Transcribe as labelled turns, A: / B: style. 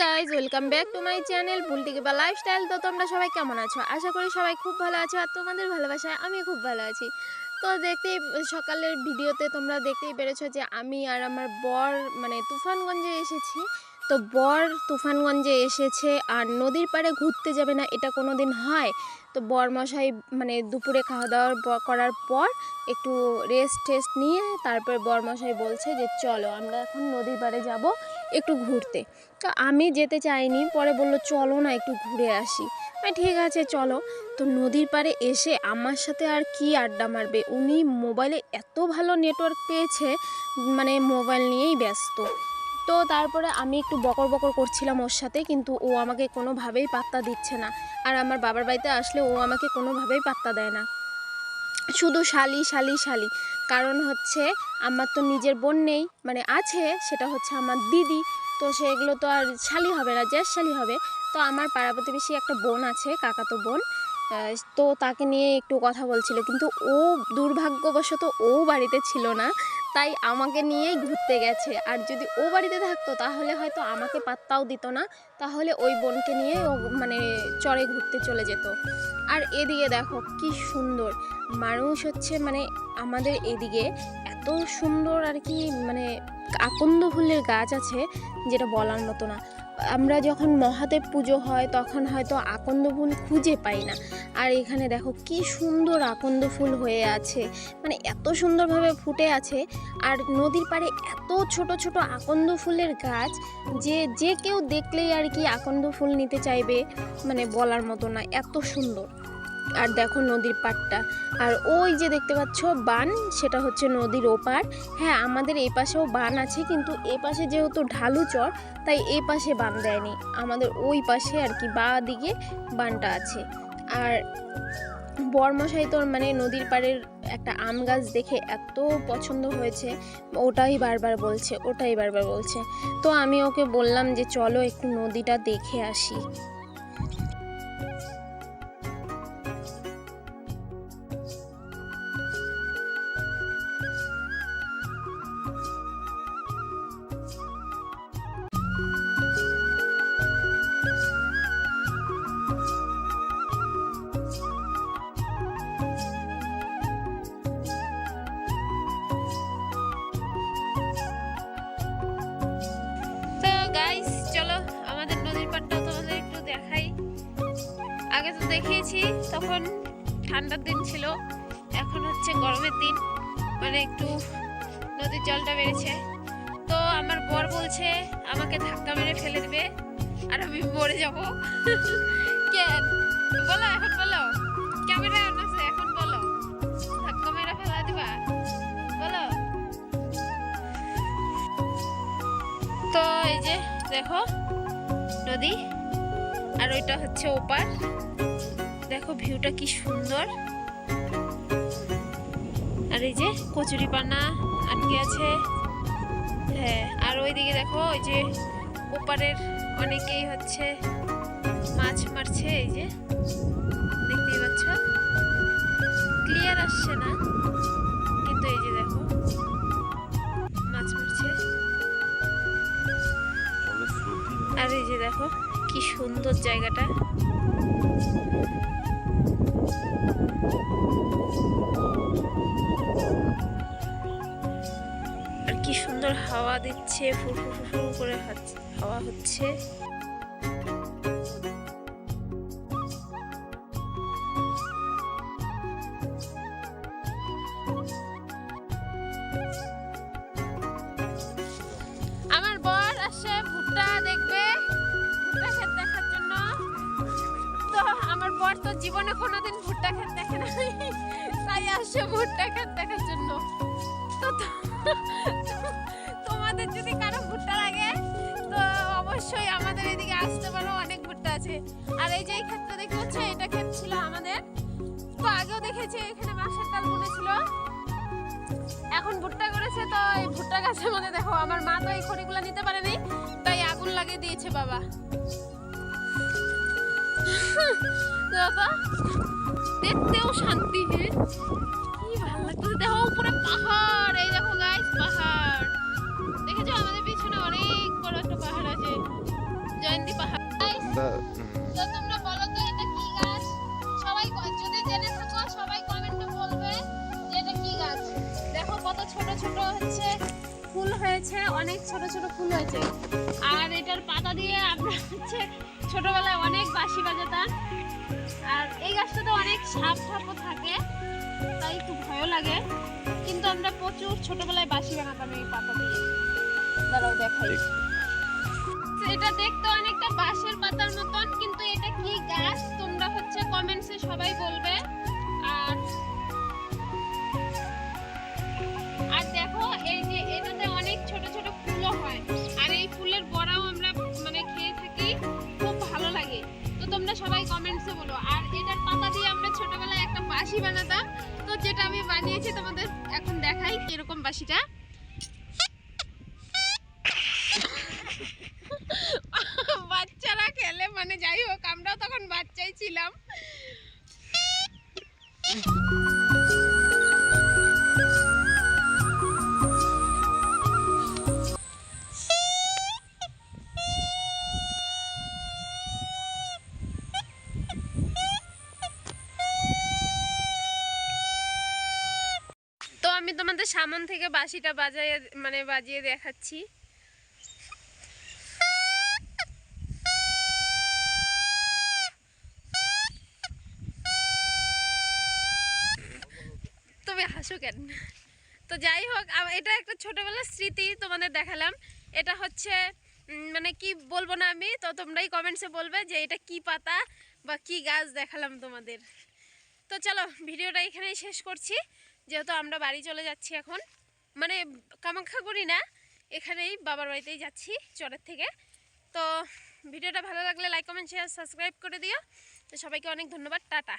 A: Guys welcome back to my channel বুলটিকে বা lifestyle. তো তোমরা সবাই কেমন আছো? আশা করি সবাই খুব ভালো আছো, আর তোমাদের ভালোবাসায় আমি খুব ভালো আছি। তো দেখতেই সকালের ভিডিওতে তোমরা দেখতেই পেরেছো যে আমি আর আমার বর তুফানগঞ্জে এসেছি। তো বর তুফানগঞ্জে এসেছে আর নদীর পাড়ে ঘুরতে যাবে না, এটা কোনো দিন হয়? তো বরমশাই দুপুরে খাওয়া দাওয়া করার পর একটু রেস্ট নিয়ে তারপর বরমশাই বলছে যে চলো আমরা এখন নদীর পাড়ে যাব একটু ঘুরতে। তো আমি যেতে চাইনি, পরে বললো চলো না একটু ঘুরে আসি। ঠিক আছে চলো। তো নদীর পাড়ে এসে আমার সাথে আর কি আড্ডা মারবে, উনি মোবাইলে এত ভালো নেটওয়ার্ক পেয়েছে, মোবাইল নিয়েই ব্যস্ত। তো তারপরে আমি একটু বকর বকর করছিলাম ওর সাথে, কিন্তু ও আমাকে কোনোভাবেই পাত্তা দিচ্ছে না। আর আমার বাবার বাড়িতে আসলে ও আমাকে কোনোভাবেই পাত্তা দেয় না, শুধু শালি শালি শালি। কারণ হচ্ছে আমার তো নিজের বোন নেই, আছে, সেটা হচ্ছে আমার দিদি। তো সেগুলো তো আর শালি হবে না, জ্যাস শালি হবে। তো আমার পাড়া প্রতিবেশী একটা বোন আছে, কাকাতো বোন, তো তাকে নিয়ে একটু কথা বলছিল, কিন্তু ও দুর্ভাগ্যবশত ও বাড়িতে ছিল না, তাই আমাকে নিয়েই ঘুরতে গেছে। আর যদি ও বাড়িতে থাকতো তাহলে হয়তো আমাকে পাত্তাও দিত না, তাহলে ওই বোনকে নিয়ে ও চরে ঘুরতে চলে যেত। আর এদিকে দেখো কি সুন্দর মানুষ হচ্ছে, আমাদের এদিকে এত সুন্দর আর কি আকন্দ ফুলের গাছ আছে যেটা বলার মতো না। আমরা যখন মহাদেব পুজো হয় তখন হয়তো আকন্দ ফুল খুঁজে পাই না, আর এখানে দেখো কি সুন্দর আকন্দ ফুল হয়ে আছে, এত সুন্দরভাবে ফুটে আছে। আর নদীর পাড়ে এত ছোট ছোট আকন্দ ফুলের গাছ যে কেউ দেখলেই আর কি আকন্দ ফুল নিতে চাইবে, বলার মতো না, এত সুন্দর। আর দেখো নদীর পাড়টা, আর ওই যে দেখতে পাচ্ছ বান, সেটা হচ্ছে নদীর ওপার। হ্যাঁ, আমাদের এই পাশেও বান আছে, কিন্তু এ পাশে যেহেতু ঢালু চর তাই এ পাশে বান দেয়নি, আমাদের ওই পাশে আর কি বাঁ দিকে বানটা আছে। আর বরমশাই তোর নদীর পাড়ের একটা আম গাছ দেখে এত পছন্দ হয়েছে, ওটাই বারবার বলছে। তো আমি ওকে বললাম যে চলো একটু নদীটা দেখে আসি। চলো আমাদের নদীর পাড়টাও তোমাদের একটু দেখাই। আগে তো দেখিয়েছি, তখন ঠান্ডার দিন ছিল, এখন হচ্ছে গরমের দিন, একটু নদীর জলটা বেড়েছে। তো আমার বর বলছে আমাকে ধাক্কা মেরে ফেলে দেবে আর আমি মরে যাব। কেন বলো, এখন বলো, ক্যামেরা অন আছে, এখন বলো ধাক্কা মেরে ফেলা দিবা, বলো। তো এই যে দেখো নদী, আর ওইটা হচ্ছে ওপার, দেখো ভিউটা কি সুন্দর। আর এই যে কচুরি পানা আটকে আছে, হ্যাঁ। আর ওইদিকে দেখো ওই যে ওপারের অনেকেই হচ্ছে মাছ মারছে, এই যে দেখতেই পাচ্ছ, ক্লিয়ার আসছে না, কিন্তু এই যে দেখো মাছ মারছে। আর এই যে দেখো কি সুন্দর জায়গাটা, আর কি সুন্দর হাওয়া দিচ্ছে, ফুরফুর করে হাওয়া হচ্ছে। আমার বর আসছে ভুট্টা দেখবে, ভুট্টা ক্ষেত দেখার জন্য। তো আমার বর তো জীবনে কোনোদিন ভুট্টা ক্ষেত দেখে না, তাই আসছে ভুট্টা ক্ষেত দেখার জন্য। তো তোমাদের যদি কারো ভুট্টা লাগে তো অবশ্যই আমাদের এদিকে আসতে পারো, অনেক ভুট্টা আছে। আর এই যে এই ক্ষেতটা দেখতে পাচ্ছ, এটা ক্ষেত ছিল আমাদের, তো আগেও দেখেছি এখানে বাঁশের ডাল বুনেছিল, এখন ভুট্টা করেছে। তো এই ভুট্টা গাছের মধ্যে দেখো আমার মা তো এই খড়িগুলো নিতে পারেনি, তাই আগুন লাগিয়ে দিয়েছে বাবা। দেখতেও শান্তি, কি ভালো লাগতেছে। দেখো উপরে পাহাড়, এই দেখো গাইস পাহাড়, দেখেছো আমাদের পিছনে অনেক বড় একটা পাহাড় আছে, জয়ন্তী পাহাড়। তো তোমরা বলো তো এটা কি গাছ? সবাই যদি জেনে থাকো সবাই কমেন্টে বলবে যে এটা কি গাছ। দেখো কত ছোট ছোট হচ্ছে ফুল হয়েছে, অনেক ছোট ছোট ফুল হয়েছে। আর এটার পাতা দিয়ে আমরা হচ্ছে ছোটবেলায় অনেক বাঁশি বাজাতাম। আর এই গাছটাতে অনেক সাপ ঠাপও থাকে, তাই একটু ভয়ও লাগে, কিন্তু আমরা প্রচুর ছোটবেলায় বাঁশি বানাতাম এই পাতা দিয়ে। দাঁড়াও দেখাই। এটা দেখতে অনেকটা বাঁশের পাতার মতন, কিন্তু এটা কি গাছ তোমরা হচ্ছে কমেন্টসে সবাই বলবে। আর আর দেখো এই যে এটাতে অনেক ছোট ছোট ফুলও হয়, আর এই ফুলের বড়াও আমরা মানে খেয়ে থাকি, খুব ভালো লাগে। তো তোমরা সবাই কমেন্টসে বলো। আর এটার পাতা দিয়ে আমরা ছোটবেলায় একটা বাঁশি বানাতাম, তো যেটা আমি বানিয়েছি তোমাদের এখন দেখাই কিরকম বাঁশিটা। বাচ্চারা খেলে, মানে যাই হোক আমরাও তখন বাচ্চাই ছিলাম। তো আমি তোমাদের সামন থেকে বাঁশিটা বাজিয়ে দেখাচ্ছি। তবে হাসো কেন? তো যাই হোক, এটা একটা ছোটবেলার স্মৃতি তোমাদের দেখালাম। এটা হচ্ছে মানে কি বলবো না আমি, তো তোমরাই কমেন্টসে বলবে যে এটা কি পাতা বা কি গাছ দেখালাম তোমাদের। তো চলো ভিডিওটা এখানেই শেষ করছি, যেহেতু আমরা বাড়ি চলে যাচ্ছি এখন, মানে কামাখ্যাগুড়ি না, এখানেই বাবার বাড়িতেই যাচ্ছি চরের থেকে। তো ভিডিওটা ভালো লাগলে লাইক কমেন্ট শেয়ার সাবস্ক্রাইব করে দিও। তো সবাইকে অনেক ধন্যবাদ, টাটা।